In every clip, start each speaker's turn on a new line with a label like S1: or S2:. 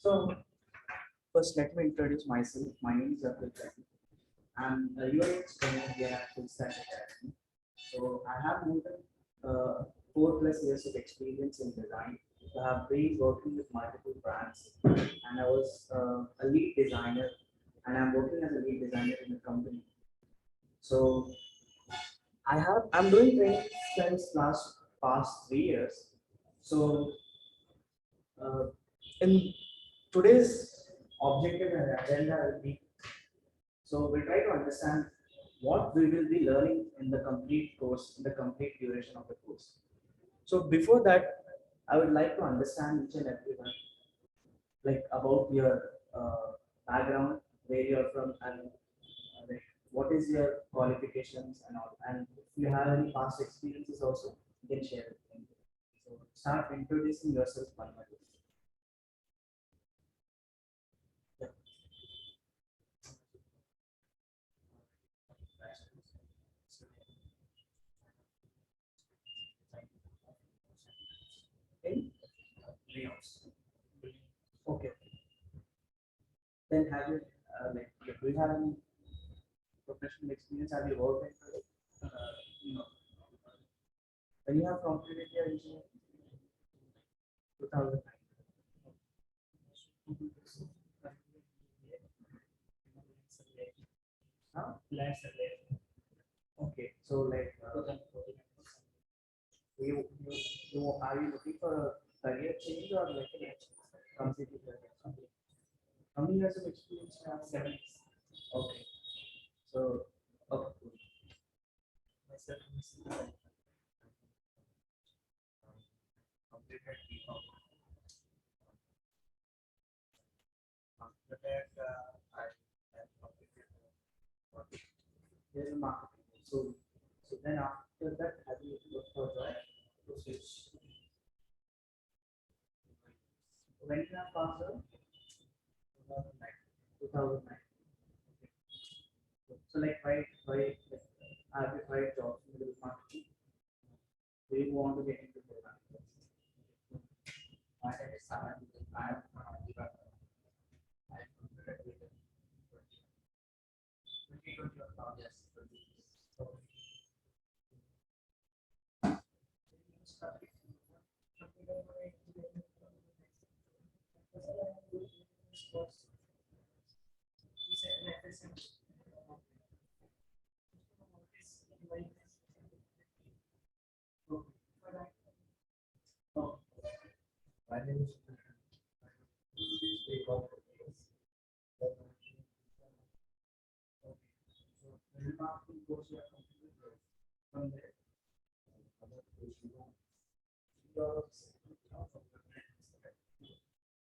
S1: So first, let me introduce myself. My name is Abdul. I'm a UX engineer at Full Stack Academy. So I have more than 4+ years of experience in design. I have been working with multiple brands, and I was a lead designer, and I'm working as a lead designer in the company. So I'm doing training since past 3 years. So uh, in today's objective and agenda will be, so we'll try to understand what we will be learning in the complete course, in the complete duration of the course. So before that, I would like to understand each and everyone, like about your background, where you're from, and like what is your qualifications and all. And if you have any past experiences also, you can share it. So start introducing yourself one by one. Yeah. In layouts. Okay. Then have you like do you have any professional experience? Have you worked in you know when you have completed your engineering? 2009. Huh? Okay, so like are you looking for a career change or like a completely career? How many years of experience you have? 7 years. Okay, so okay, cool. Myself, completed BCom. After that, I have completed there's a marketing. So then after that, have you looked for job to switch? When you have passed out? 2009. 2009. So like why like, have you tried jobs in the marketing? Do you want to get into the marketing? My name is Saman. I am from Hyderabad. I am completed with 2020 of now, yes. So, my name is from there.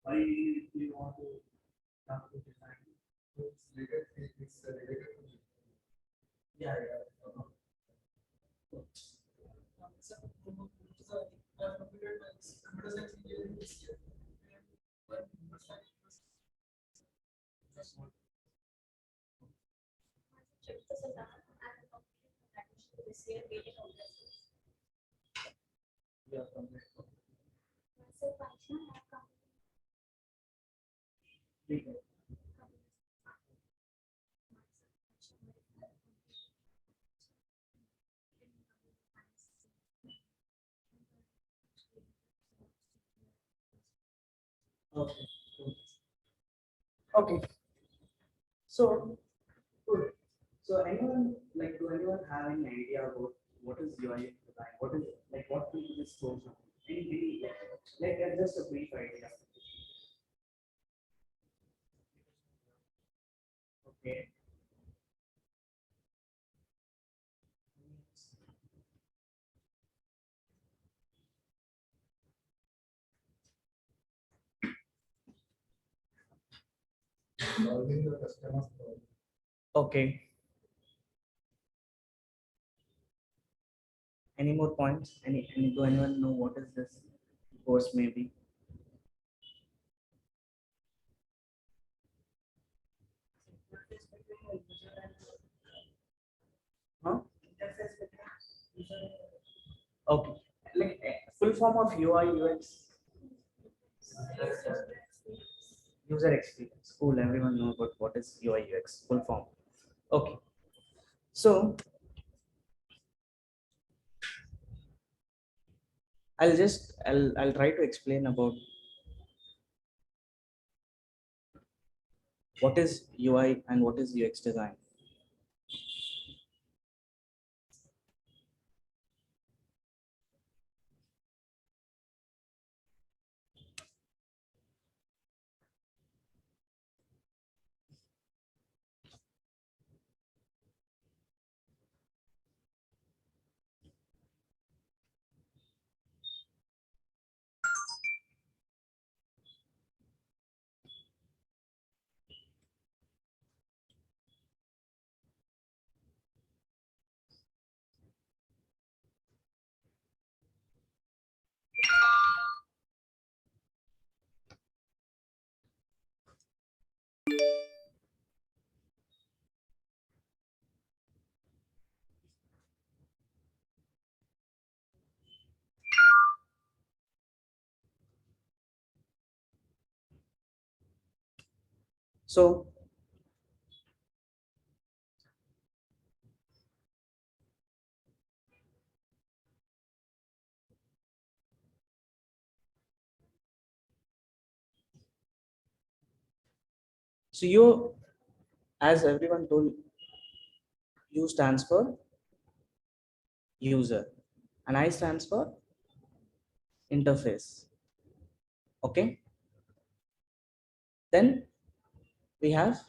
S1: Why do you want to come to design? It's related. It's related. Yeah, yeah. Yeah, from there. Legal. Okay. Okay. So, good. So anyone like do anyone have any idea about what is UI design? What is like what will be this course on? Any just a brief idea. Okay. Solving the customer's problem. Okay. Any more points? Any do anyone know what is this course maybe? Huh? Okay. Like full form of UI UX. User experience. Cool. Everyone know about what is UI UX full form. Okay. So I'll try to explain about what is UI and what is UX design. So you, as everyone told, U stands for user and I stands for interface. Okay. Then we have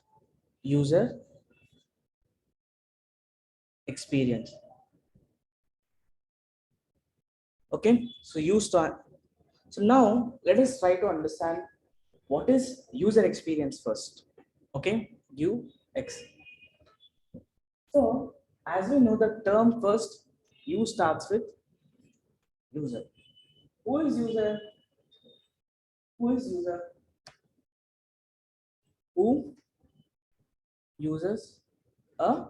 S1: user experience. Okay. So you start. So now let us try to understand what is user experience first. Okay. UX. So as we know the term first, U starts with user. Who is user? Who is user? Who uses a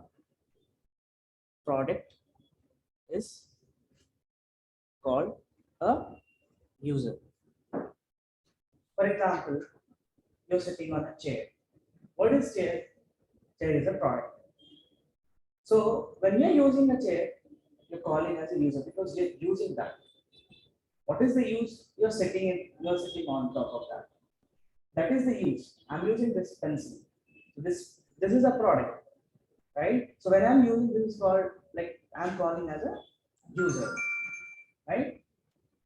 S1: product is called a user. For example, you're sitting on a chair. What is chair? Chair is a product. So when you're using a chair, you're calling as a user because you're using that. What is the use? You're sitting on top of that. That is the use. I'm using this pencil. So this is a product, right? So when I'm using this is called like I'm calling as a user, right?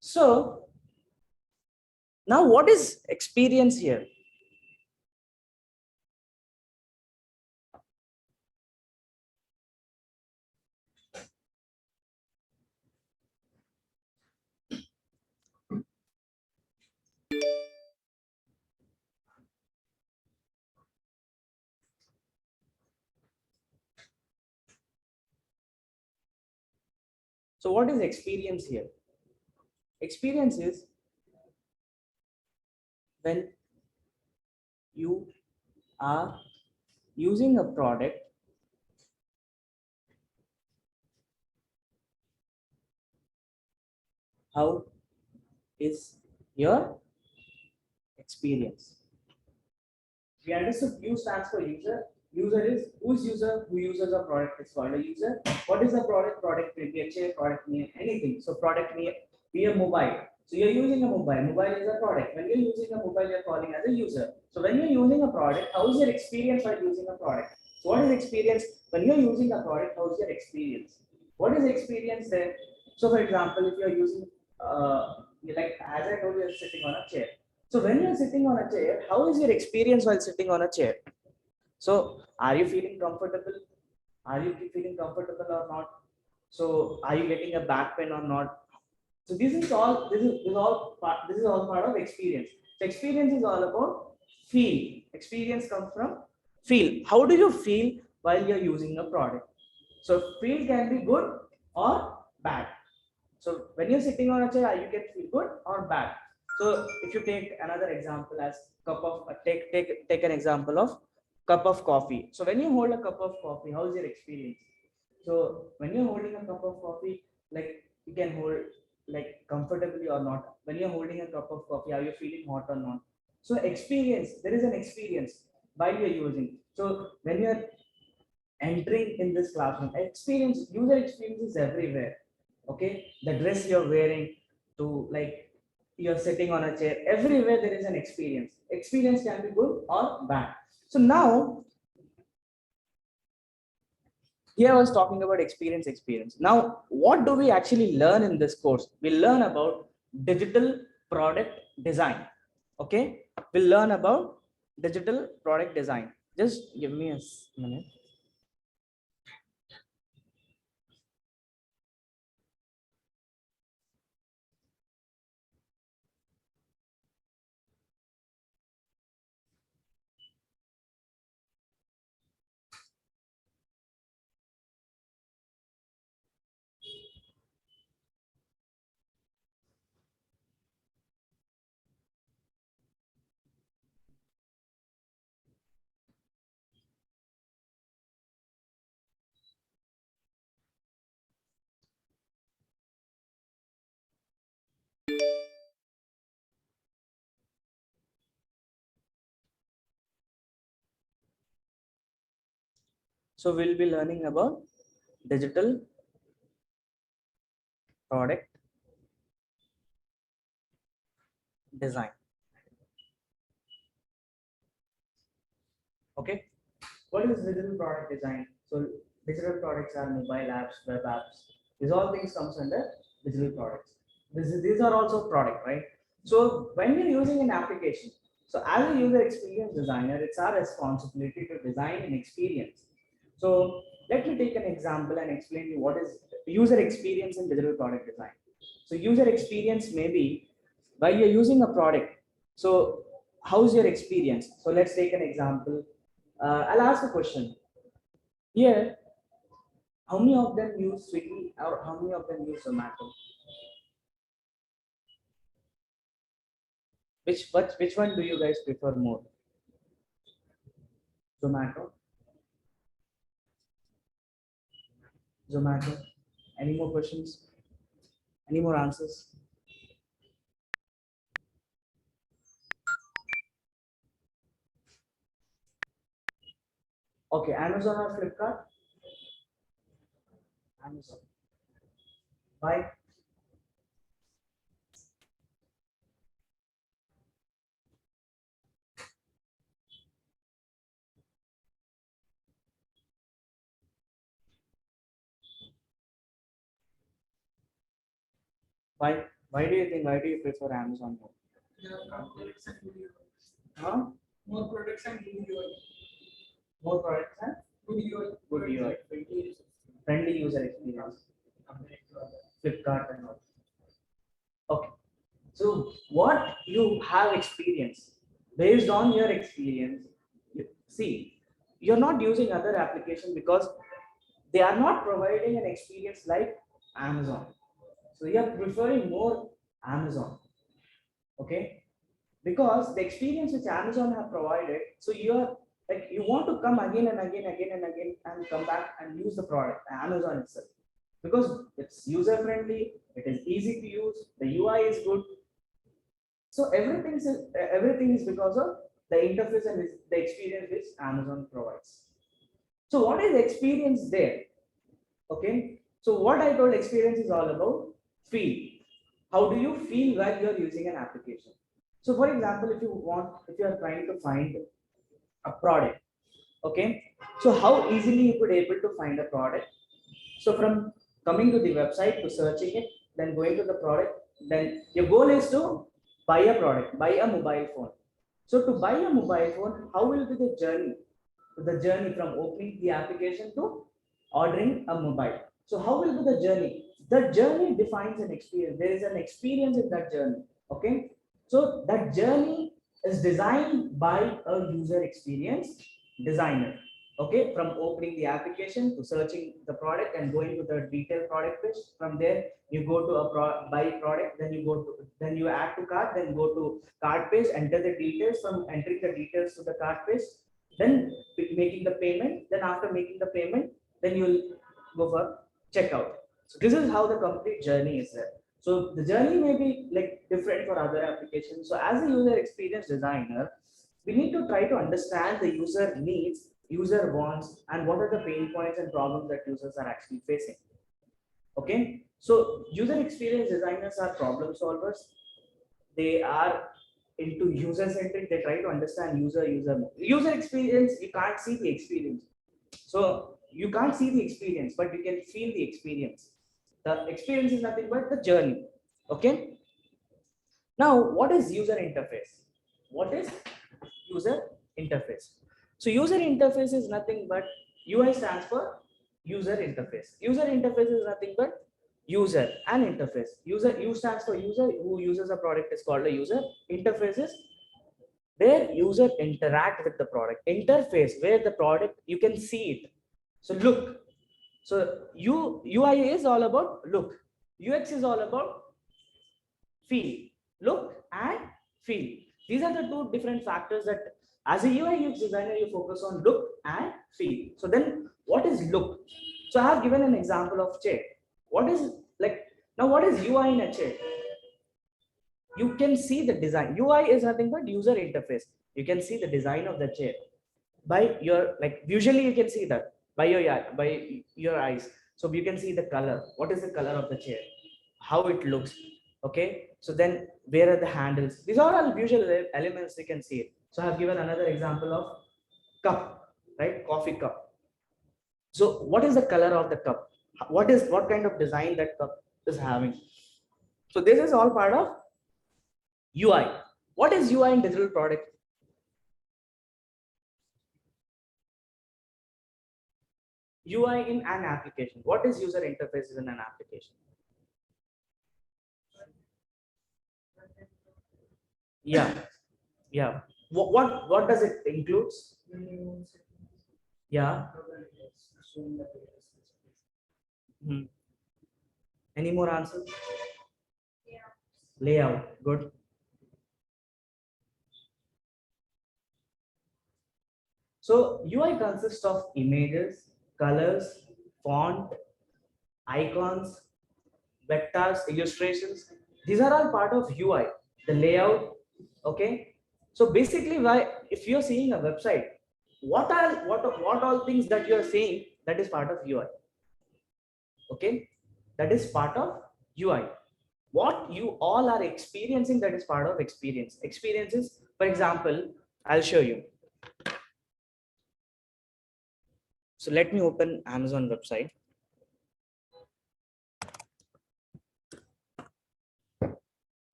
S1: So now what is experience here? So what is experience here? Experience is when you are using a product, how is your experience? We understood U stands for user. User is who's user, who uses a product is called a user. What is a product? Product may be a chair, product may be anything. So product may be a mobile. So you're using a mobile. Mobile is a product. When you're using a mobile, you're calling as a user. So when you're using a product, how is your experience while using a product? So what is experience? When you're using a product, how is your experience? What is experience there? So for example, if you're using like as I told you, you're sitting on a chair. So when you're sitting on a chair, how is your experience while sitting on a chair? So are you feeling comfortable? Are you feeling comfortable or not? So are you getting a back pain or not? So this is all part of experience. So experience is all about feel. Experience comes from feel. How do you feel while you're using a product? So feel can be good or bad. So when you're sitting on a chair, you can feel good or bad. So if you take another example as cup of take an example of cup of coffee. So when you hold a cup of coffee, how is your experience? So when you're holding a cup of coffee, like you can hold like comfortably or not. When you're holding a cup of coffee, are you feeling hot or not? So experience, there is an experience while you're using. So when you're entering in this classroom, experience, user experience is everywhere. Okay, the dress you're wearing, to like you're sitting on a chair, everywhere there is an experience. Experience can be good or bad. So now here I was talking about experience. Now what do we actually learn in this course? We learn about digital product design. Okay, we'll learn about digital product design. Just give me a minute. So we'll be learning about digital product design. Okay, what is digital product design? So digital products are mobile apps, web apps. These all things comes under digital products. These are also product, right? So when you're using an application, so as a user experience designer, it's our responsibility to design an experience. So let me take an example and explain you what is user experience in digital product design. So user experience may be while you're using a product. So how's your experience? So let's take an example. I'll ask a question. Here, how many of them use Swiggy or how many of them use Zomato? Which one do you guys prefer more? Zomato? Zomato? Any more questions? Any more answers? Okay, Amazon or Flipkart? Amazon. Why? Why? Why do you think? Why do you prefer Amazon more? Huh?
S2: More products and good UI.
S1: More products and
S2: Good UI.
S1: good UI. Friendly user experience. Flipkart and all. Okay. So what you have experienced, based on your experience, see, you're not using other application because they are not providing an experience like Amazon. So you're preferring more Amazon. Okay. Because the experience which Amazon have provided, so you're like you want to come again and again and come back and use the product, Amazon itself. Because it's user friendly, it is easy to use, the UI is good. So everything is because of the interface and the experience which Amazon provides. So what is the experience there? Okay. So what I told experience is all about feel. How do you feel while you're using an application? So for example, if you are trying to find a product, okay. So how easily you could able to find a product? So from coming to the website to searching it, then going to the product, then your goal is to buy a product, buy a mobile phone. So to buy a mobile phone, how will be the journey? The journey from opening the application to ordering a mobile. So how will be the journey? The journey defines an experience. There is an experience in that journey. Okay. So that journey is designed by a user experience designer. Okay, from opening the application to searching the product and going to the detailed product page. From there, you go to a buy product, then you add to cart, then go to cart page, enter the details. From entering the details to the cart page, then making the payment. Then after making the payment, then you'll go for checkout. So this is how the complete journey is there. So the journey may be like different for other applications. So as a user experience designer, we need to try to understand the user needs, user wants, and what are the pain points and problems that users are actually facing. Okay, so user experience designers are problem solvers. They are into user centric. They try to understand user experience. You can't see the experience, so you can't see the experience, but you can feel the experience. The experience is nothing but the journey. Okay, now what is user interface? What is user interface? So user interface is nothing but, UI stands for user interface. User interface is nothing but user and interface. User, U stands for user, who uses a product is called a user. Interface is where user interact with the product. Interface, where the product you can see it. So look. So UI is all about look. UX is all about feel. Look and feel. These are the two different factors that as a UI UX designer you focus on, look and feel. So then what is look? So I have given an example of chair. What is like now what is UI in a chair? You can see the design. UI is nothing but user interface. You can see the design of the chair by your, like visually you can see that by your eyes. So you can see the color. What is the color of the chair? How it looks. Okay. So then where are the handles? These are all visual elements you can see it. So I have given another example of cup, right? Coffee cup. So what is the color of the cup? What kind of design that cup is having? So this is all part of UI. What is UI in digital product? UI in an application. What is user interfaces in an application? Yeah, yeah. What does it includes? Yeah. Hmm. Any more answers? Layout. Good. So UI consists of images, colors, font, icons, vectors, illustrations. These are all part of UI. The layout. Okay. So basically, why if you're seeing a website, what all things that you're seeing, that is part of UI. Okay, that is part of UI. What you all are experiencing, that is part of experience. Experiences, for example, I'll show you. So let me open Amazon website.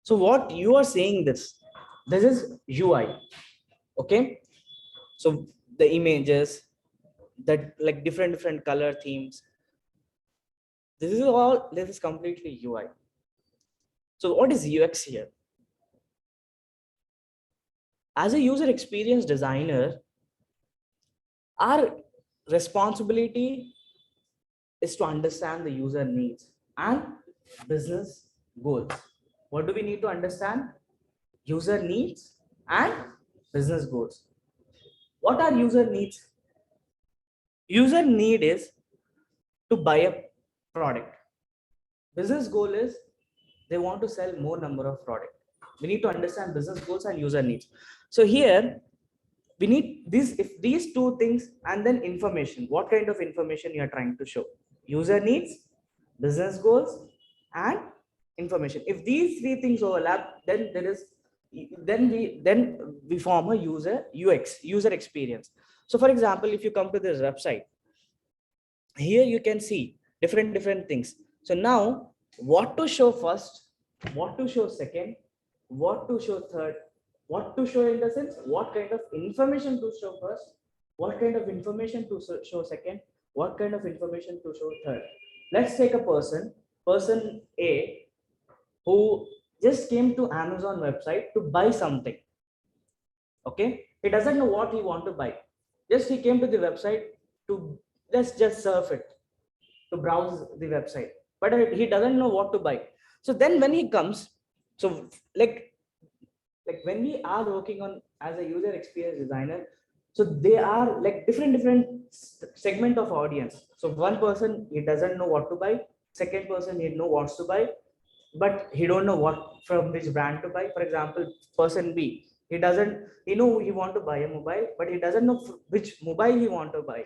S1: So what you are saying, this is UI. Okay, so the images, that like different color themes, this is completely UI. So what is UX here? As a user experience designer, our responsibility is to understand the user needs and business goals. What do we need to understand? User needs and business goals. What are user needs? User need is to buy a product. Business goal is they want to sell more number of product. We need to understand business goals and user needs. So here we need these two things, and then information. What kind of information you are trying to show? User needs, business goals, and information. If these three things overlap, then we form a user experience. So for example, if you come to this website, here you can see different things. So now what to show first, what to show second, what to show third, what to show in the sense, what kind of information to show first, what kind of information to show second, what kind of information to show third. Let's take a person A, who just came to Amazon website to buy something. Okay, he doesn't know what he want to buy. Just he came to the website to, let's just surf it, to browse the website, but he doesn't know what to buy. So then when he comes, so like when we are working on as a user experience designer, So they are like different segment of audience. So one person, he doesn't know what to buy. Second person, he know wants to buy, but he don't know what from which brand to buy. For example, person B, he know he want to buy a mobile, but he doesn't know which mobile he want to buy.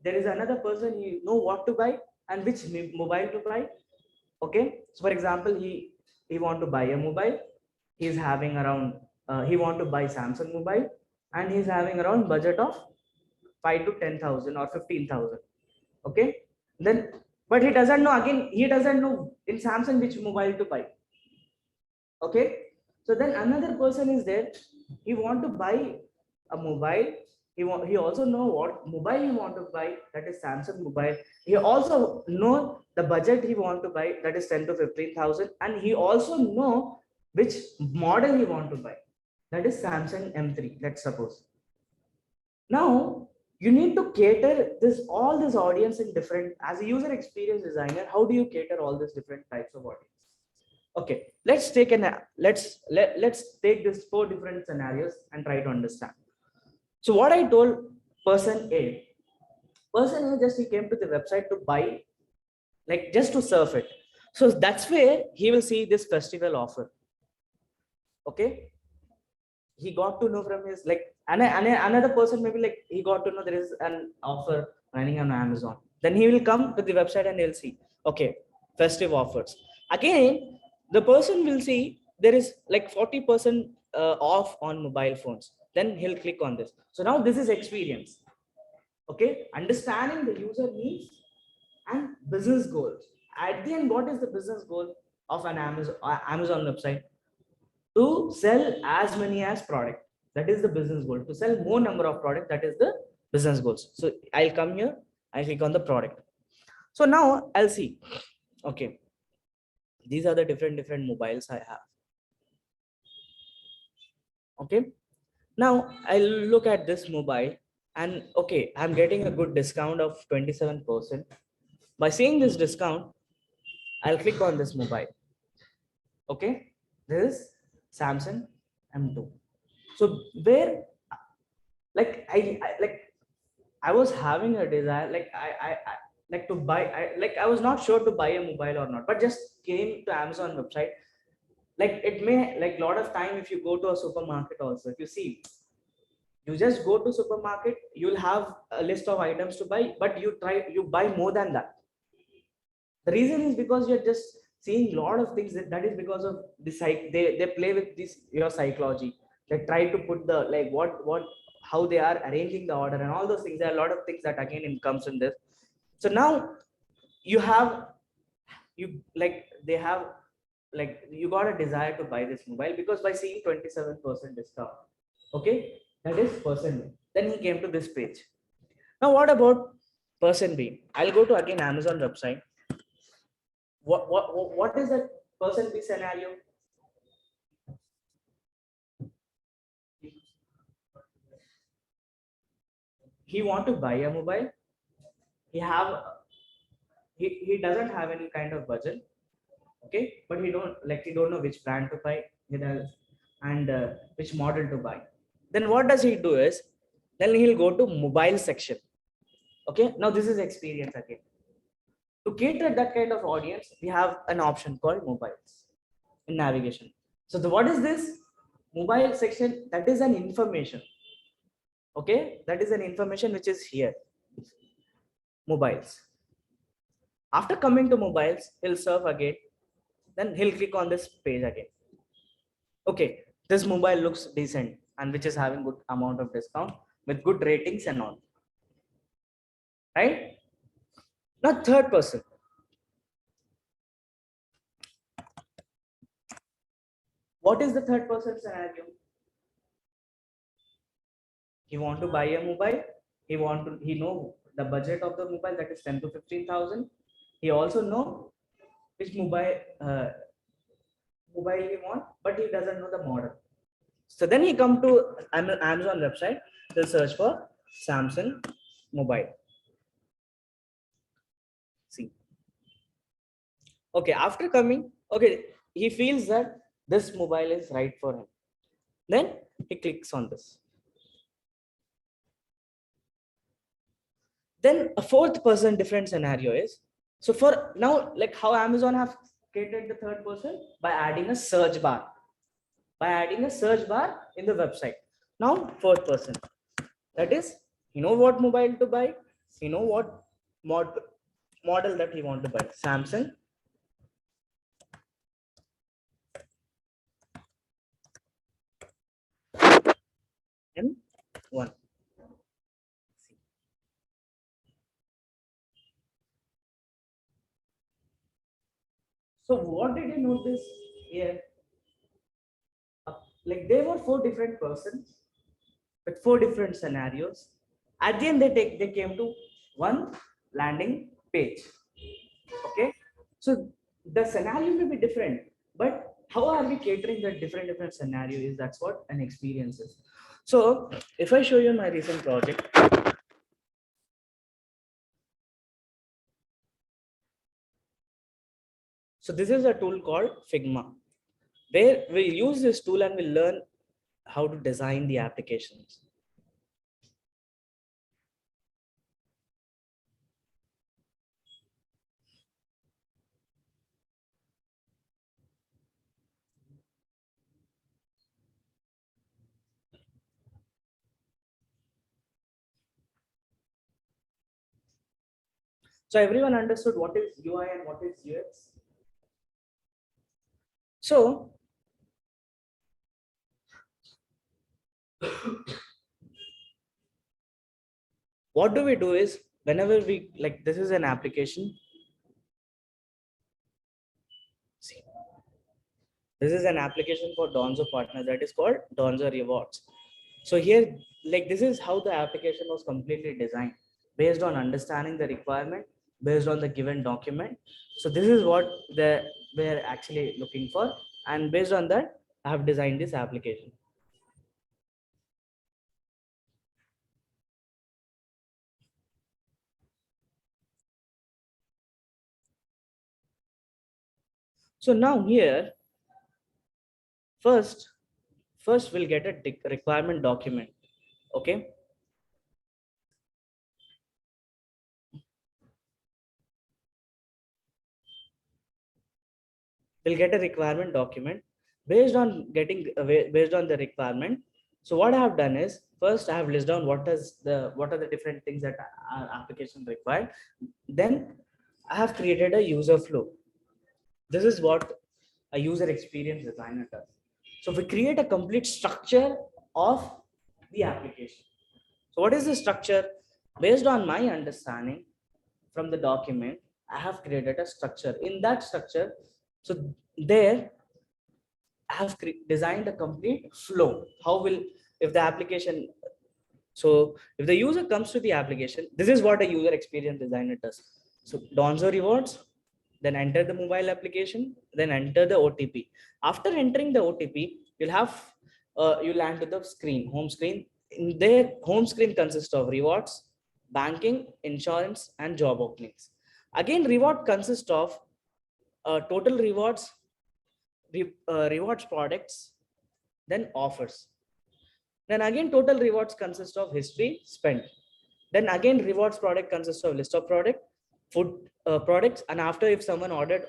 S1: There is another person, he know what to buy and which mobile to buy. Okay, so for example, he want to buy a mobile. He's having around he want to buy Samsung mobile, and he's having around budget of 5 to 10,000 or 15,000. Okay, then but he doesn't know, again he doesn't know in Samsung which mobile to buy. Okay, so then another person is there, he want to buy a mobile. He also know what mobile he want to buy, that is Samsung mobile. He also know the budget he want to buy, that is 10 to 15,000, and he also know which model he want to buy, that is Samsung M3, let's suppose. Now you need to cater this all this audience in different, as a user experience designer, how do you cater all these different types of audience? Okay, let's take this 4 different scenarios and try to understand. So what I told, person A, just he came to the website to buy, like just to surf it. So that's where he will see this festival offer. Okay, he got to know from his, like, another person maybe, like he got to know there is an offer running on Amazon. Then he will come to the website and he'll see, okay, festive offers. Again, the person will see there is like 40% off on mobile phones. Then he'll click on this. So now this is experience. Okay, understanding the user needs and business goals. At the end, what is the business goal of an Amazon website? To sell as many as product, that is the business goal. To sell more number of product, that is the business goals. So I'll come here, I click on the product. So now I'll see, okay, these are the different mobiles I have. Okay, now I'll look at this mobile, and okay, I'm getting a good discount of 27%. By seeing this discount, I'll click on this mobile. Okay, this is Samsung M2. So where, like I was having a desire, like I like to buy, I was not sure to buy a mobile or not, but just came to Amazon website. Like it may, like lot of time, if you go to a supermarket also, if you see, you just go to supermarket, you'll have a list of items to buy, but you buy more than that. The reason is because you're just seeing a lot of things, that is because of the they play with this your psychology. They try to put the, like what how they are arranging the order and all those things. There are a lot of things that again comes in this. So now you have, you like they have, like you got a desire to buy this mobile because by seeing 27% discount. Okay, that is person B. Then he came to this page. Now what about person B? I'll go to again Amazon website. What is that person B scenario? He want to buy a mobile. He have, he doesn't have any kind of budget. Okay, but he don't know which brand to buy. He does, and which model to buy. Then what does he do is, then he'll go to mobile section. Okay, now this is experience again. To cater that kind of audience, we have an option called mobiles in navigation. So what is this mobile section? That is an information. Okay, that is an information which is here, mobiles. After coming to mobiles, he'll surf again, then he'll click on this page again. Okay, this mobile looks decent and which is having good amount of discount with good ratings and all, right? Now third person, what is the third person scenario? He want to buy a mobile. He know the budget of the mobile, that is 10 to 15,000. He also know which mobile he want, but he doesn't know the model. So then he come to Amazon website. He'll search for Samsung mobile. See. Okay, after coming, okay, he feels that this mobile is right for him. Then he clicks on this. Then a fourth person different scenario is, so for now, like how Amazon have created the third person by adding a search bar, in the website. Now fourth person, that is, you know what mobile to buy, you know what mod model that he want to buy, Samsung M1. So what did you notice here? Like there were four different persons with four different scenarios. At the end, they came to one landing page. Okay, so the scenario may be different, but how are we catering the different scenario is, that's what an experience is. So if I show you my recent project, so this is a tool called Figma, where we use this tool and we learn how to design the applications. So everyone understood what is UI and what is UX. So what do we do is, whenever we, like, this is an application. See, this is an application for Donzo partner that is called Donzo Rewards. So here, like, this is how the application was completely designed based on understanding the requirement, based on the given document. So this is what we're actually looking for, and based on that, I have designed this application. So now here, first we'll get a requirement document. Okay. We'll get a requirement document based on based on the requirement. So what I have done is, first I have listed down what are the different things that our application required. Then I have created a user flow. This is what a user experience designer does. So we create a complete structure of the application. So what is the structure? Based on my understanding from the document, I have created a structure. In that structure, so there I have designed a complete flow. How will, if the application, so if the user comes to the application, this is what a user experience designer does. So Donzo rewards, then enter the mobile application, then enter the OTP. After entering the OTP, you'll have, you land to the screen, home screen. In their home screen consists of rewards, banking, insurance, and job openings. Again, reward consists of total rewards, rewards products, then offers. Then again, total rewards consist of history spent. Then again, rewards product consists of list of product, food products, and after if someone ordered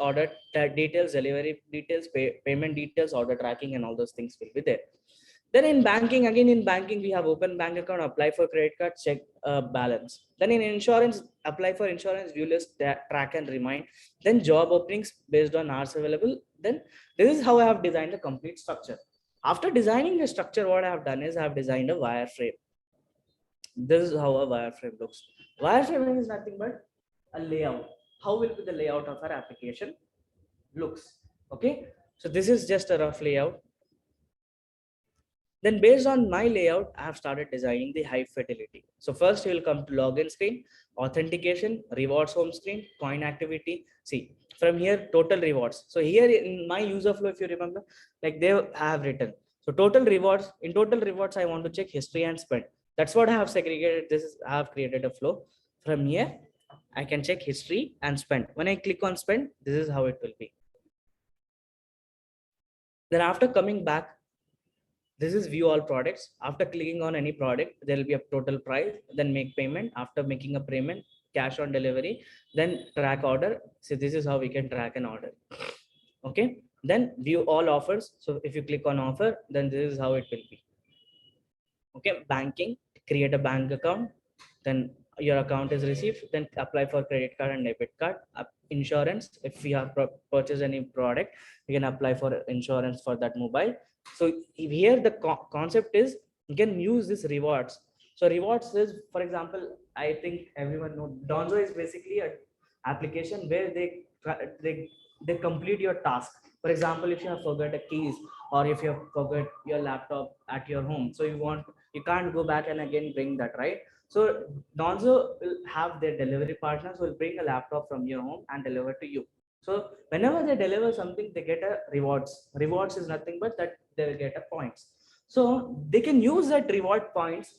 S1: details, delivery details, payment details, order tracking, and all those things will be there. Then in banking, again in banking, we have open bank account, apply for credit card, check balance. Then in insurance, apply for insurance, view list, track and remind. Then job openings based on hours available. Then this is how I have designed the complete structure. After designing the structure, what I have done is I have designed a wireframe. This is how a wireframe looks. Wireframe is nothing but a layout. How will be the layout of our application looks? Okay, so this is just a rough layout. Then based on my layout, I have started designing the high fidelity. So first you will come to login screen, authentication, rewards home screen, coin activity. See, from here, total rewards. So here in my user flow, if you remember, like they have written. So total rewards, in total rewards, I want to check history and spend. That's what I have segregated. This is, I have created a flow. From here, I can check history and spend. When I click on spend, this is how it will be. Then after coming back,
S3: This is view all products. After clicking on any product, there will be a total price, then make payment. After making a payment, cash on delivery, then track order. So this is how we can track an order. Okay, then view all offers. So if you click on offer, then this is how it will be. Okay, banking, create a bank account, then your account is received, then apply for credit card and debit card. Insurance, if we have purchased any product, we can apply for insurance for that mobile. So here the concept is you can use this rewards. So rewards is, for example, I think everyone know Donzo is basically a application where they complete your task. For example, if you have forgot a keys, or if you have forgot your laptop at your home, so you can't go back and again bring that, right? So Donzo will have their delivery partners will bring a laptop from your home and deliver to you. So whenever they deliver something, they get a rewards. Rewards is nothing but that they will get a points. So they can use that reward points,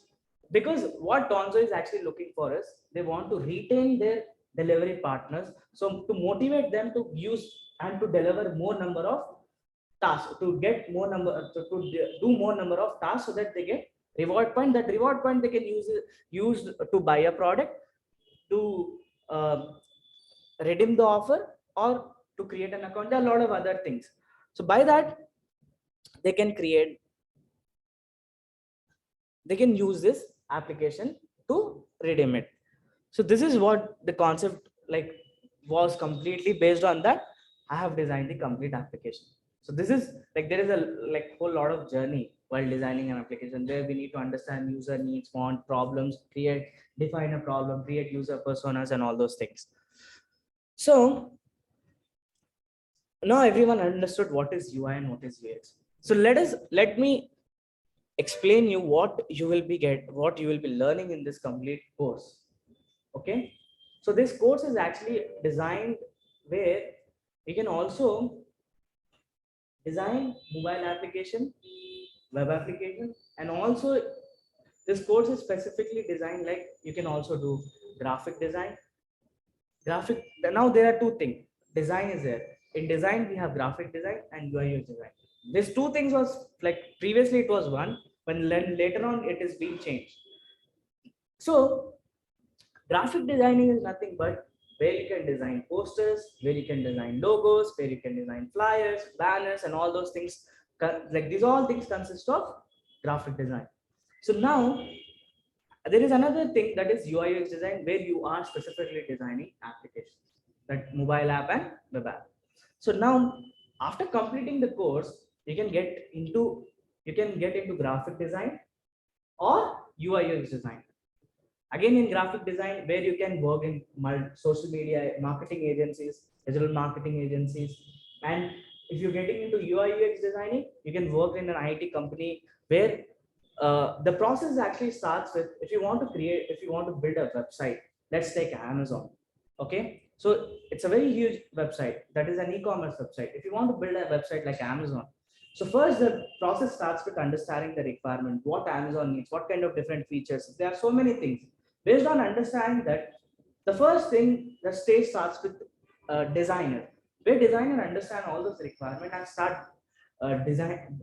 S3: because what Donzo is actually looking for is they want to retain their delivery partners. So to motivate them to use and to deliver more number of tasks, to get more number, to do more number of tasks, so that they get reward point. That reward point they can use to buy a product, to redeem the offer, or to create an account. There are a lot of other things. So by that, they can create, they can use this application to redeem it. So this is what the concept like was completely based on that. I have designed the complete application. So this is like, there is a like whole lot of journey while designing an application, where we need to understand user needs, want, problems, create, define a problem, create user personas and all those things. So now everyone understood what is UI and what is UX. So let me explain you what you will be learning in this complete course. Okay, so this course is actually designed where you can also design mobile application, web application, and also this course is specifically designed like you can also do graphic design. Now there are two things. Design is there. In design, we have graphic design and UI UX design. These two things was like previously it was one, but later on it is being changed. So graphic designing is nothing but where you can design posters, where you can design logos, where you can design flyers, banners, and all those things. Like these all things consist of graphic design. So now there is another thing, that is UI UX design, where you are specifically designing applications, like mobile app and web app. So now after completing the course, you can get into graphic design or UI UX design. Again, in graphic design, where you can work in social media marketing agencies, digital marketing agencies, and if you're getting into UI UX designing, you can work in an IT company, where the process actually starts with, if you want to build a website, let's take Amazon. Okay, so it's a very huge website, that is an e-commerce website. If you want to build a website like Amazon, so first the process starts with understanding the requirement, what Amazon needs, what kind of different features. There are so many things. Based on understanding that, the first thing, the stage starts with designer, where designer understand all those requirements and start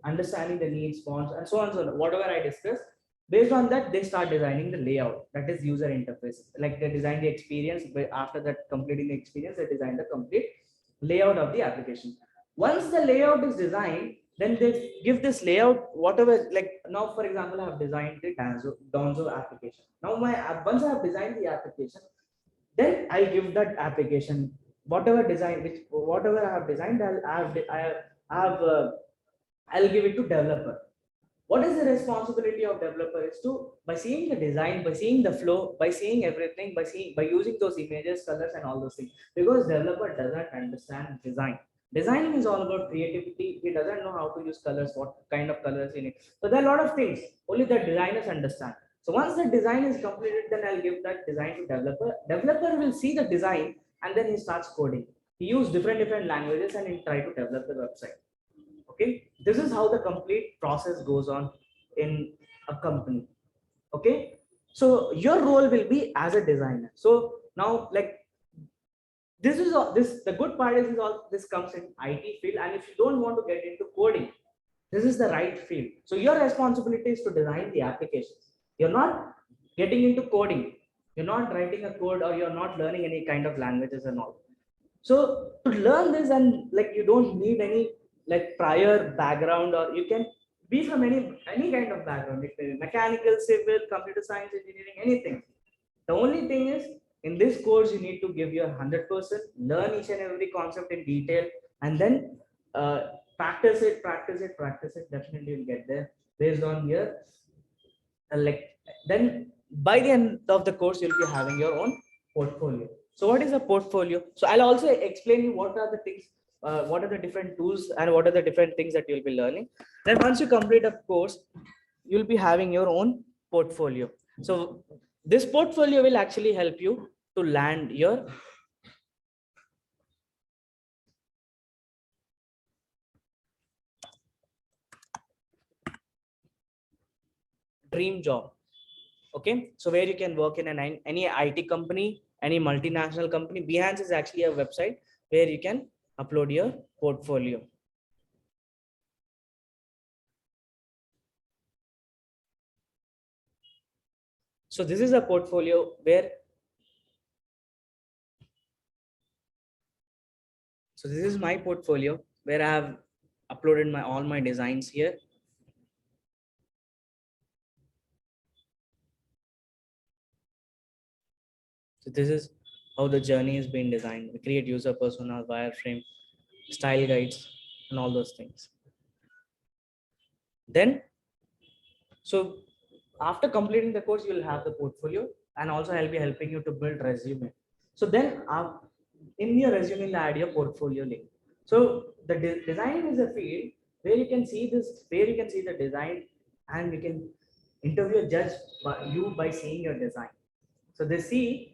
S3: understanding the needs, fonts, and so on. So whatever I discussed, based on that, they start designing the layout, that is user interface. Like they design the experience, but after that, completing the experience, they design the complete layout of the application. Once the layout is designed, then they give this layout, whatever, like now, for example, I have designed the Donzo application. Now once I have designed the application, then I give that application whatever design, whatever I have designed, I'll give it to developer. What is the responsibility of developer is to, by seeing the design, by seeing the flow, by seeing everything, by using those images, colors, and all those things, because developer doesn't understand design. Designing is all about creativity. He doesn't know how to use colors, what kind of colors in it. So there are a lot of things only the designers understand. So once the design is completed, then I'll give that design to developer. Developer will see the design and then he starts coding. He use different languages and he try to develop the website. Okay, this is how the complete process goes on in a company. Okay, so your role will be as a designer. So now, like, this is all this the good part is all this comes in IT field. And if you don't want to get into coding, this is the right field. So your responsibility is to design the applications. You're not getting into coding. You're not writing a code, or you're not learning any kind of languages and all. So to learn this, and like you don't need any like prior background, or you can be from any kind of background, it may be mechanical, civil, computer science, engineering, anything. The only thing is, in this course you need to give your 100%, learn each and every concept in detail, and then practice it, practice it, practice it. Definitely you'll get there based on your like. Then by the end of the course you'll be having your own portfolio. So what is a portfolio? So I'll also explain you what are the things, what are the different tools, and what are the different things that you'll be learning. Then once you complete a course, you'll be having your own portfolio. So this portfolio will actually help you to land your dream job. Okay, so where you can work in any IT company, any multinational company. Behance is actually a website where you can upload your portfolio. So this is a portfolio where, so this is my portfolio where I have uploaded my all my designs here. So this is how the journey is being designed. We create user persona, wireframe, style guides, and all those things. Then, so after completing the course, you'll have the portfolio, and also I'll be helping you to build resume. So then in your resume, you'll add your portfolio link. So the design is a field where you can see this, where you can see the design, and you can interview a judge by seeing your design. So they see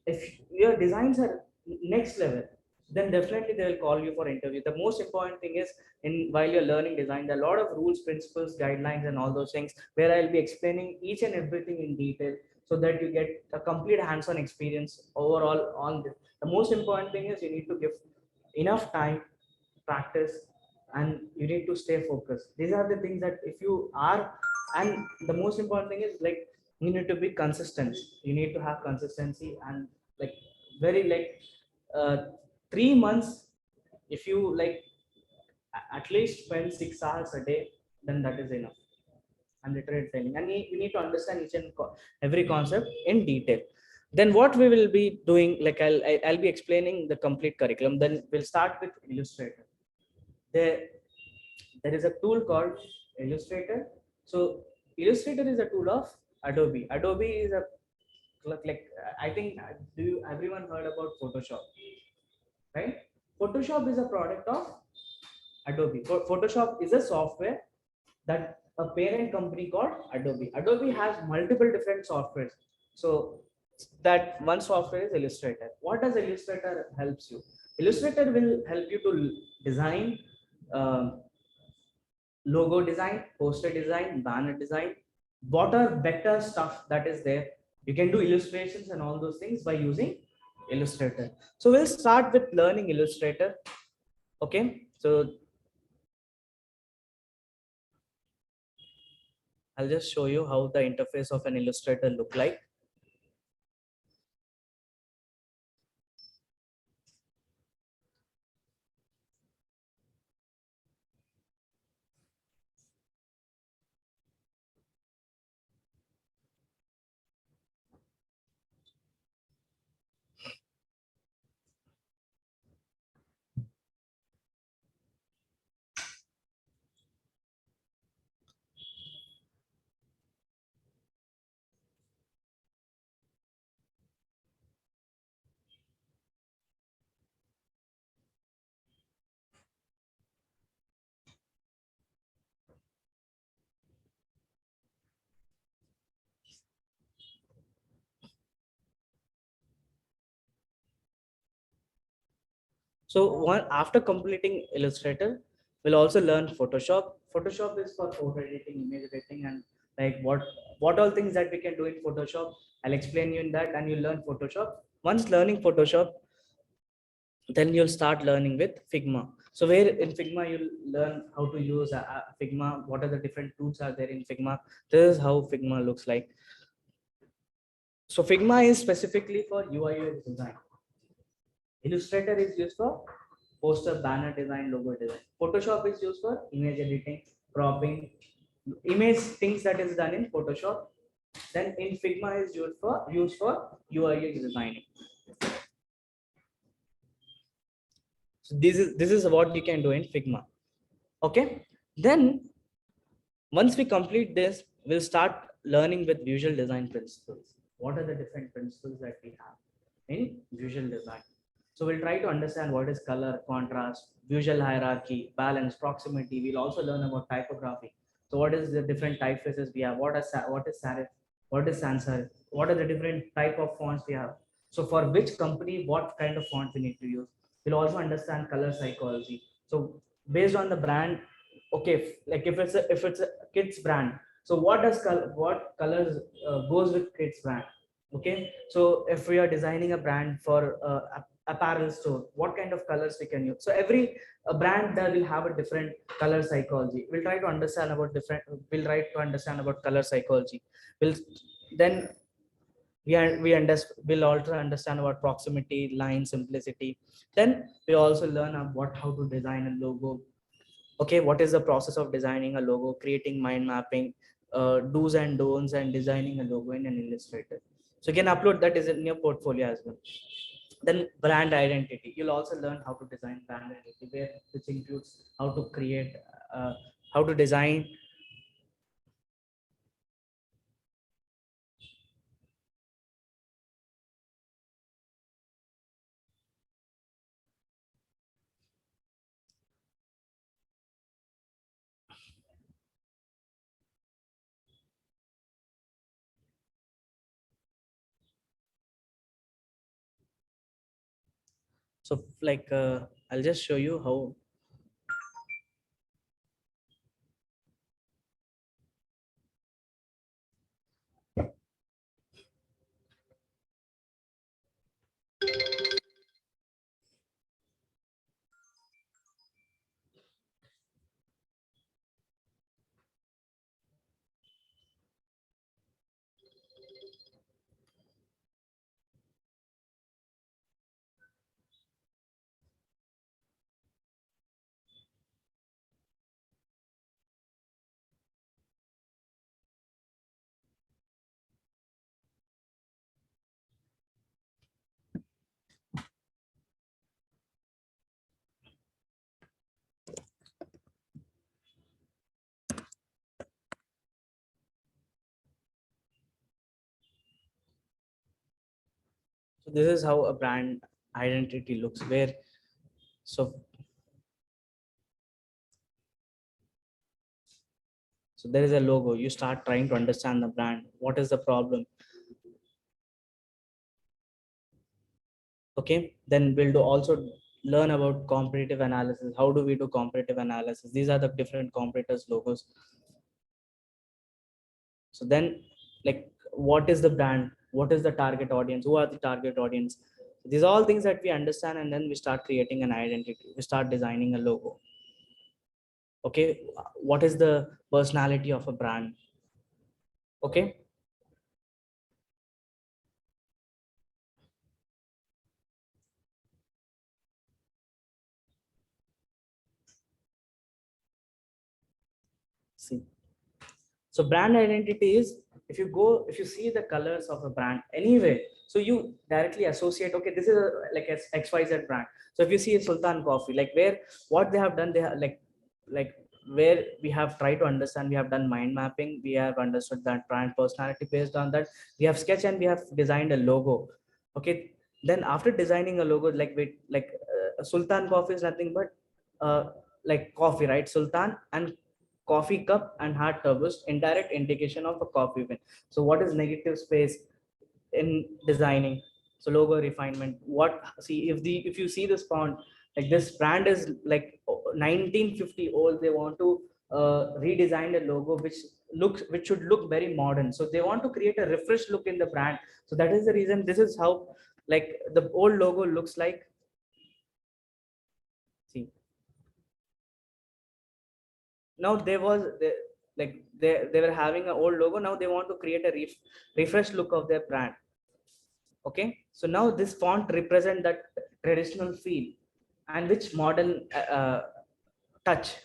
S3: if your designs are next level, then definitely they will call you for interview. The most important thing is, in while you're learning design, there are a lot of rules, principles, guidelines, and all those things where I'll be explaining each and everything in detail, so that you get a complete hands-on experience overall on this. The most important thing is you need to give enough time, practice, and you need to stay focused. These are the things that if you are, and the most important thing is like you need to be consistent. You need to have consistency, and like very like uh, 3 months, if you like at least spend 6 hours a day, then that is enough. I'm literally telling, and you need to understand each and every concept in detail. Then what we will be doing, like I'll be explaining the complete curriculum. Then we'll start with Illustrator. There is a tool called Illustrator. So Illustrator is a tool of Adobe. Adobe is a like I think do you everyone heard about Photoshop, right? Photoshop is a product of Adobe. Photoshop is a software that a parent company called Adobe. Adobe has multiple different softwares. So that one software is Illustrator. What does Illustrator helps you? Illustrator will help you to design logo design, poster design, banner design, what are better stuff that is there. You can do illustrations and all those things by using Illustrator. So we'll start with learning Illustrator. Okay, so I'll just show you how the interface of an Illustrator look like. So one after completing Illustrator, we'll also learn Photoshop. Photoshop is for photo editing, image editing, and like what all things that we can do in Photoshop. I'll explain you in that, and you learn Photoshop. Once learning Photoshop, Then you'll start learning with Figma. So where in Figma you'll learn how to use Figma, what are the different tools are there in Figma. This is how Figma looks like. So Figma is specifically for UI UX design. Illustrator is used for poster, banner design, logo design. Photoshop is used for image editing, cropping, image things that is done in Photoshop. Then in Figma is used for UI UX designing. So this is what you can do in Figma. Okay. Then once we complete this, we'll start learning with visual design principles. What are the different principles that we have in visual design? So we'll try to understand what is color, contrast, visual hierarchy, balance, proximity. We'll also learn about typography. So what is the different typefaces we have? What is serif? What is sans serif? What are the different type of fonts we have? So for which company, what kind of font we need to use? We'll also understand color psychology. So based on the brand, okay, like if it's a kids brand, so what colors goes with kids brand? Okay, so if we are designing a brand for apparel store, what kind of colors we can use? So every brand that will have a different color psychology. We'll try to understand about color psychology. We'll then we'll also understand about proximity, line, simplicity. Then we also learn about how to design a logo. Okay, what is the process of designing a logo, creating mind mapping, do's and don'ts, and designing a logo in an Illustrator. So you can upload that is in your portfolio as well. Then brand identity, you'll also learn how to design brand identity, which includes how to create, how to design. So like I'll just show you how. So this is how a brand identity looks, where so so there is a logo. You start trying to understand the brand. What is the problem? Okay, then we'll also learn about comparative analysis. How do we do comparative analysis? These are the different competitors logos. So then, like, what is the brand? What is the target audience? Who are the target audience? These are all things that we understand, and then we start creating an identity. We start designing a logo. Okay, what is the personality of a brand? Okay. See, so brand identity is, if you see the colors of a brand anyway, so you directly associate, okay, this is like a XYZ brand. So if you see a Sultan Coffee, like where what they have done, they have like where we have tried to understand, we have done mind mapping, we have understood that brand personality. Based on that, we have sketched and we have designed a logo. Okay, then after designing a logo, Sultan Coffee is nothing but like coffee, right? Sultan and coffee cup and heart turbos, indirect indication of a coffee bin. So what is negative space in designing? So logo refinement. What, see, if you see this font, like this brand is like 1950 old, they want to redesign a logo which should look very modern. So they want to create a refreshed look in the brand. So that is the reason this is how like the old logo looks like. now they were having an old logo. Now they want to create a refresh look of their brand. Okay, so now this font represent that traditional feel and which modern touch.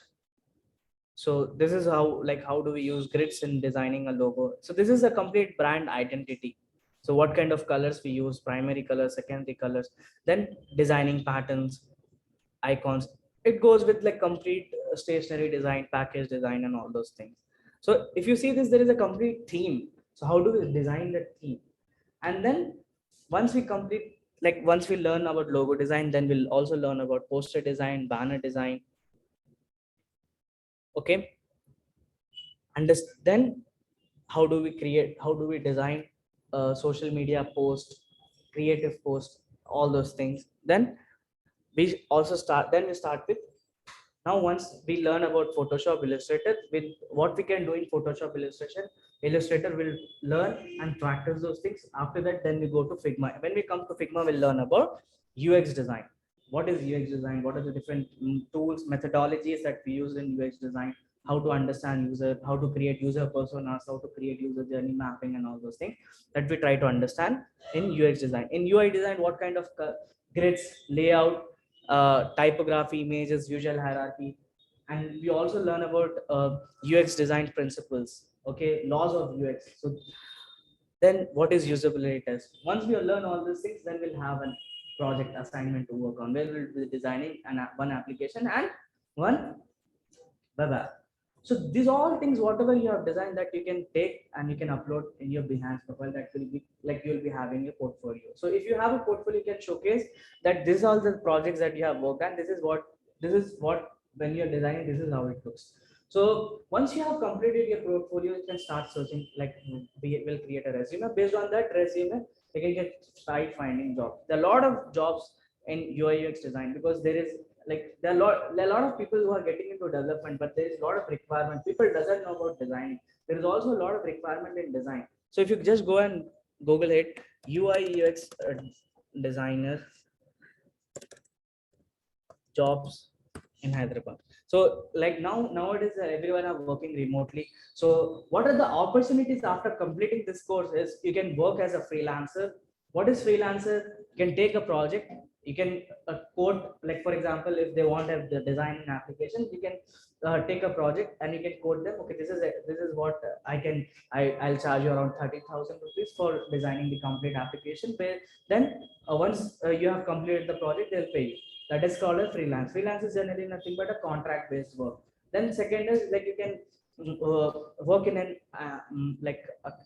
S3: So this is how, like, how do we use grids in designing a logo. So this is a complete brand identity. So what kind of colors we use, primary colors, secondary colors, then designing patterns, icons. It goes with like complete stationery design, package design, and all those things. So if you see this, there is a complete theme. So how do we design that theme? And then once we complete, like once we learn about logo design, then we'll also learn about poster design, banner design. Okay, and then how do we design a social media post, creative post, all those things. Then we start with, now once we learn about Photoshop, Illustrator, with what we can do in Photoshop, Illustrator will learn and practice those things. After that, then we go to Figma. When we come to Figma, we'll learn about UX design. What is UX design? What are the different tools, methodologies that we use in UX design? How to understand user, how to create user personas, how to create user journey mapping, and all those things that we try to understand in UX design. In UI design, what kind of grids, layout, typography, images, visual hierarchy, and we also learn about UX design principles. Okay, laws of UX. So then what is usability test? Once we learn all these things, then we'll have a project assignment to work on, where we'll be designing one application and one web app. So these all things, whatever you have designed, that you can take and you can upload in your Behance profile, that will be like you'll be having a portfolio. So if you have a portfolio, you can showcase that this is all the projects that you have worked on. This is what when you're designing, this is how it looks. So once you have completed your portfolio, you can start searching, like we will create a resume. Based on that resume, you can get start finding jobs. There are a lot of jobs in UI UX design, because there is like there are a lot of people who are getting into development, but there is a lot of requirement. People doesn't know about designing. There is also a lot of requirement in design. So if you just go and Google it, UI UX designer jobs in Hyderabad. So like nowadays everyone are working remotely. So what are the opportunities after completing this course is you can work as a freelancer. What is freelancer? You can take a project. You can code, like for example, if they want to design an application, you can take a project and you can code them. Okay, this is what I'll charge you around 30,000 rupees for designing the complete application. Where then once you have completed the project, they'll pay you. That is called a freelance. Freelance is generally nothing but a contract based work. Then second is like you can work in an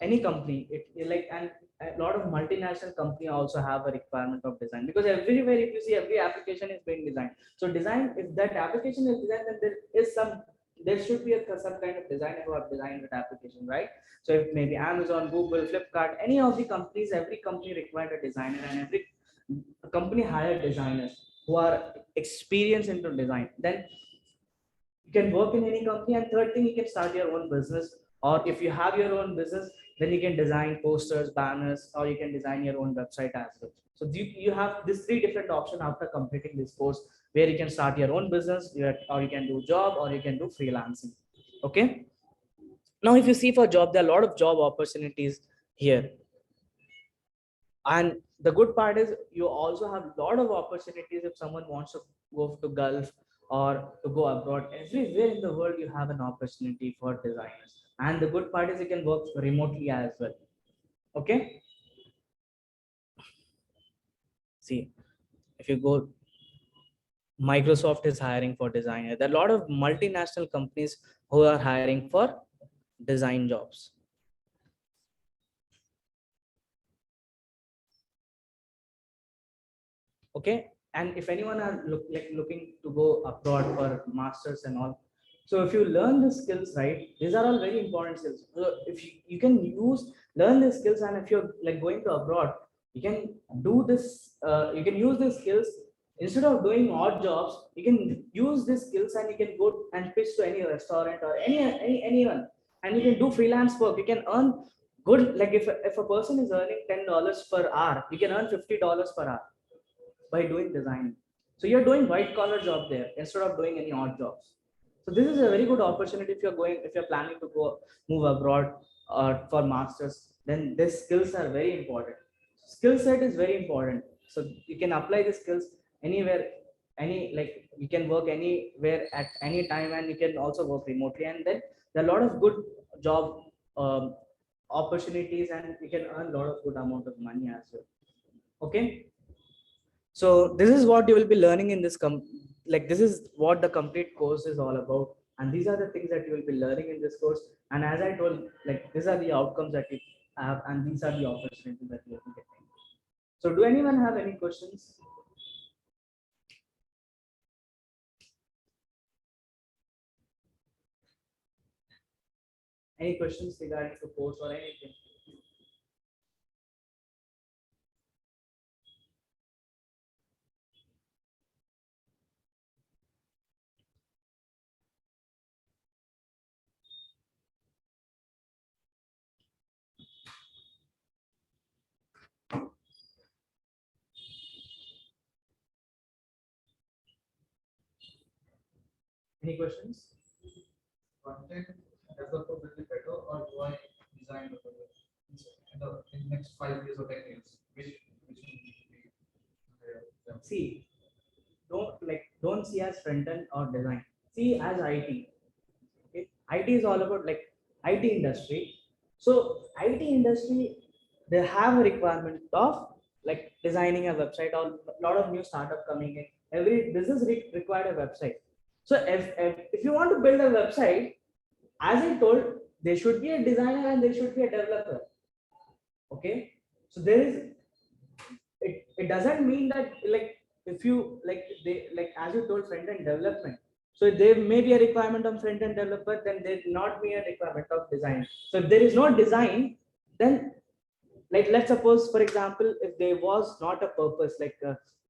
S3: any company. Like, and a lot of multinational company also have a requirement of design, because everywhere if you see, every application is being designed. So design, if that application is designed, then there should be some kind of designer who have designed that application, right? So if maybe Amazon, Google, Flipkart, any of the companies, every company required a designer, and every company hired designers who are experienced into design. Then you can work in any company. And third thing, you can start your own business, or if you have your own business, then you can design posters, banners, or you can design your own website as well. So you have these three different options after completing this course, where you can start your own business, or you can do job, or you can do freelancing. Okay, now if you see for job, there are a lot of job opportunities here. And the good part is you also have a lot of opportunities if someone wants to go to Gulf or to go abroad. Everywhere in the world, you have an opportunity for designers. And the good part is you can work remotely as well. Okay. See, if you go, Microsoft is hiring for designer. There are a lot of multinational companies who are hiring for design jobs. Okay, and if anyone are looking to go abroad for masters and all, so if you learn the skills, right, these are all very important skills. So if you can learn the skills, and if you're like going to abroad, you can do this, you can use these skills. Instead of doing odd jobs, you can use these skills and you can go and pitch to any restaurant or anyone, and you can do freelance work. You can earn good, like if a person is earning $10 per hour, you can earn $50 per hour by doing design. So you're doing white collar job there instead of doing any odd jobs. So this is a very good opportunity if you're planning to move abroad for masters, then these skills are very important. Skill set is very important. So you can apply the skills anywhere, like you can work anywhere at any time, and you can also work remotely. And then there are a lot of good job opportunities, and you can earn a lot of good amount of money as well. Okay. So this is what you will be learning in this like this is what the complete course is all about, and these are the things that you will be learning in this course. And as I told, like these are the outcomes that you have, and these are the opportunities that you will be getting. So do anyone have any questions? Any questions regarding the course or anything? Any questions?
S2: Content developer will be better or UI design developer in the next 5 years or 10 years? Which will be higher?
S3: See, don't see as front end or design. See as IT. Okay? IT is all about like IT industry. So IT industry, they have a requirement of like designing a website, or a lot of new startup coming in. Every business required a website. So if you want to build a website, as I told, there should be a designer and there should be a developer. Okay. So there is, it doesn't mean that like if you like they like as you told front end development, so there may be a requirement of front end developer, then there not be a requirement of design. So if there is no design, then like let's suppose for example, if there was not a purpose, like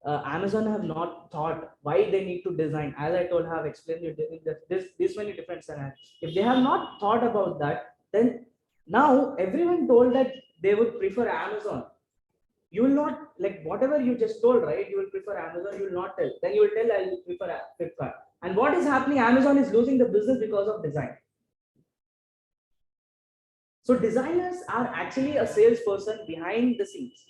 S3: Amazon have not thought why they need to design, as I told, have explained it in this many different scenarios. If they have not thought about that, then now everyone told that they would prefer Amazon. You will not, like whatever you just told, right? You will prefer Amazon, you will not tell. Then you will tell I will prefer Flipkart. And what is happening? Amazon is losing the business because of design. So designers are actually a salesperson behind the scenes.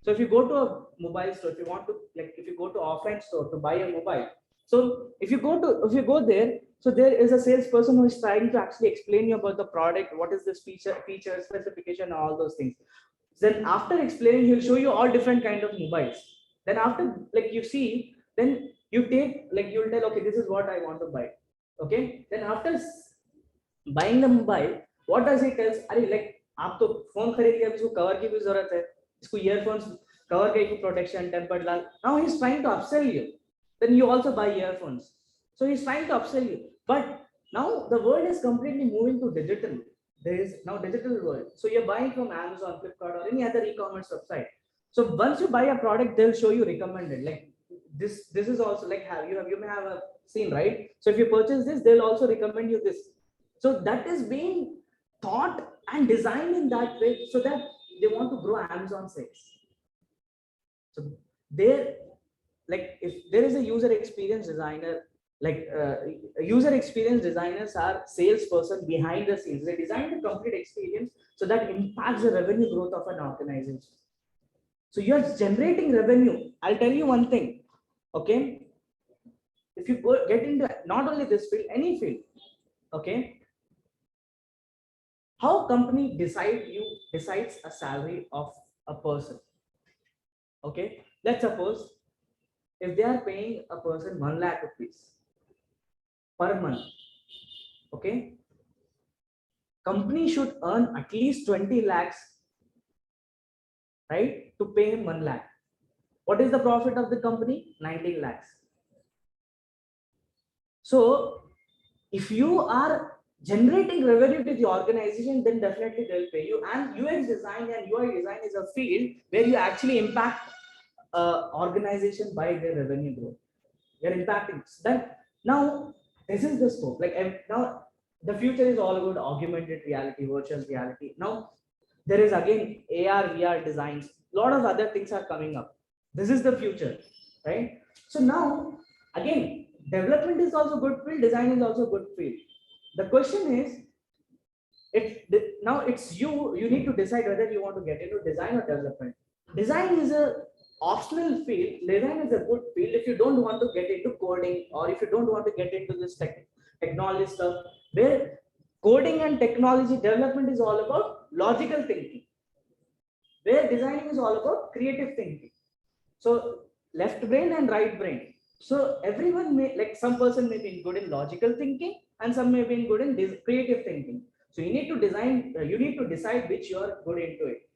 S3: So if you go to a mobile store, if you want to, like if you go to offline store to buy a mobile, so if you go there, so there is a salesperson who is trying to actually explain you about the product, what is this feature specification, all those things. Then after explaining, he'll show you all different kind of mobiles. Then after like you see, then you take, like you'll tell, okay, this is what I want to buy. Okay. Then after buying the mobile, what does he tells? अरे like आप तो phone खरीद लिया, इसको cover की भी जरूरत है, इसको ईयरफोन्स कवर की protection tempered glass. Now he's trying to upsell you. Then you also buy earphones. So he's trying to upsell you. But now the world is completely moving to digital. There is now digital world. So you're buying from Amazon, Flipkart, or any other e-commerce website. So once you buy a product, they'll show you recommended. Like this is also like you may have a seen, right? So if you purchase this, they'll also recommend you this. So that is being thought and designed in that way so that they want to grow Amazon sales. So there, like if there is a user experience designer, like user experience designers are salesperson behind the scenes. They design the complete experience so that impacts the revenue growth of an organization. So you're generating revenue. I'll tell you one thing. Okay. If you get into not only this field, any field, okay, how company decides a salary of a person. Okay, let's suppose if they are paying a person 1 lakh rupees per month, okay, company should earn at least 20 lakhs, right, to pay him 1 lakh. What is the profit of the company? 19 lakhs. So if you are generating revenue to the organization, then definitely they'll pay you. And UX design and UI design is a field where you actually impact organization by their revenue growth. You're impacting. Then now this is the scope. Like now the future is all about augmented reality, virtual reality. Now there is again AR, VR designs. A lot of other things are coming up. This is the future, right? So now again, development is also good field, design is also good field. The question is, now it's you need to decide whether you want to get into design or development. Design is a optional field. Design is a good field if you don't want to get into coding, or if you don't want to get into this technology stuff, where coding and technology development is all about logical thinking, where designing is all about creative thinking. So left brain and right brain. So everyone may, like, some person may be good in logical thinking and some may be good in creative thinking. So you need to design, you need to decide which you are good into it.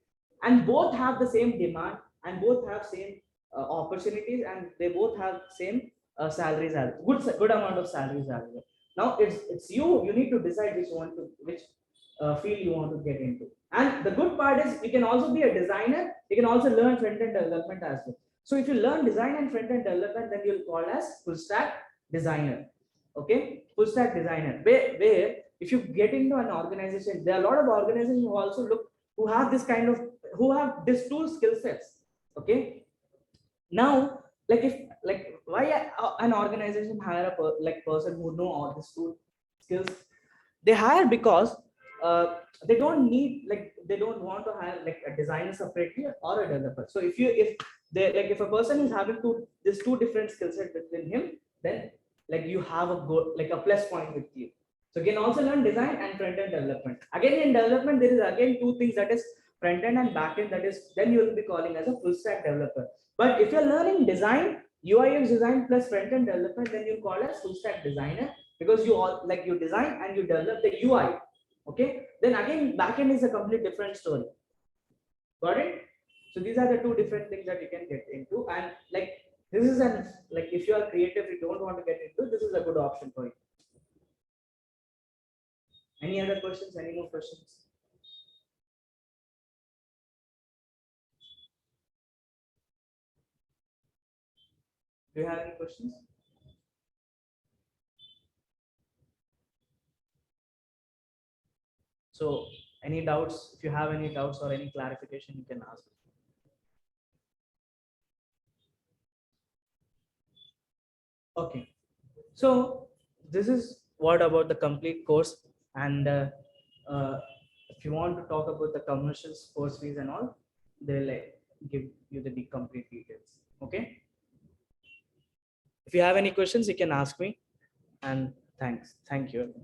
S3: And both have the same demand, and both have same opportunities, and they both have same salaries as good amount of salaries as well. Now it's you need to decide which field you want to get into. And the good part is you can also be a designer, you can also learn front end development as well. So if you learn design and front end development, then you'll call as full stack designer. Okay, full stack designer. Where if you get into an organization, there are a lot of organizations who also look, who have this kind of, who have these two skill sets. Okay, now, like, if, like, why an organization hire a person who know all these two skills? They hire because they don't need, like, they don't want to hire like a designer separately or a developer. So if they, like, if a person is having two different skill set within him, then like you have a good, like, a plus point with you. So you can also learn design and front end development. Again, in development there is again two things, that is front end and back end, that is then you will be calling as a full stack developer. But if you're learning design, UI UX design plus front end development, then you call as full stack designer, because you all, like, you design and you develop the UI. Okay, then again backend is a completely different story. Got it? So these are the two different things that you can get into, and like this is an, like, if you are creative, you don't want to get into, this is a good option for you. Any other questions? Any more questions? Do you have any questions? So any doubts? If you have any doubts or any clarification, you can ask. Okay, so this is what about the complete course, and if you want to talk about the commercials, course fees and all, they'll like give you the complete details. Okay, if you have any questions, you can ask me, and thank you.